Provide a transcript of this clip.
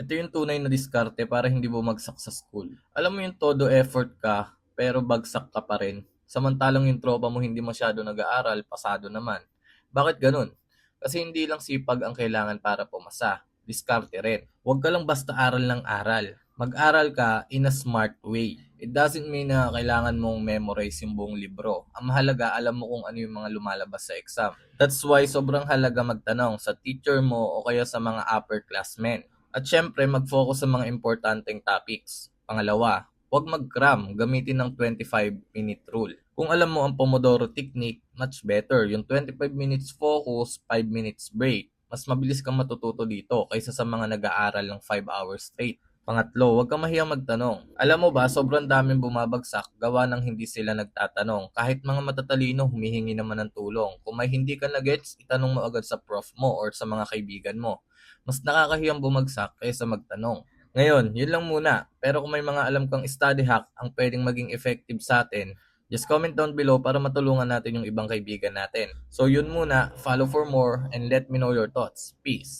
Ito yung tunay na diskarte para hindi bumagsak sa school. Alam mo yung todo effort ka, pero bagsak ka pa rin. Samantalang yung tropa mo hindi masyado nag-aaral, pasado naman. Bakit ganun? Kasi hindi lang sipag ang kailangan para pumasa. Diskarte rin. Huwag ka lang basta aral ng aral. Mag-aral ka in a smart way. It doesn't mean na kailangan mong memorize yung buong libro. Ang mahalaga, alam mo kung ano yung mga lumalabas sa exam. That's why sobrang halaga magtanong sa teacher mo o kaya sa mga upperclassmen. At syempre, mag-focus sa mga importanteng topics. Pangalawa, huwag mag-cram, gamitin ng 25-minute rule. Kung alam mo ang Pomodoro technique, much better. Yung 25 minutes focus, 5 minutes break. Mas mabilis kang matututo dito kaysa sa mga nag-aaral ng 5 hours straight. Pangatlo, huwag kang mahiyang magtanong. Alam mo ba, sobrang daming bumabagsak gawa ng hindi sila nagtatanong. Kahit mga matatalino, humihingi naman ng tulong. Kung may hindi ka na-gets, itanong mo agad sa prof mo or sa mga kaibigan mo. Mas nakakahiyang bumagsak kaysa magtanong. Ngayon, yun lang muna. Pero kung may mga alam kang study hack ang pwedeng maging effective sa atin, just comment down below para matulungan natin yung ibang kaibigan natin. So yun muna, follow for more and let me know your thoughts. Peace!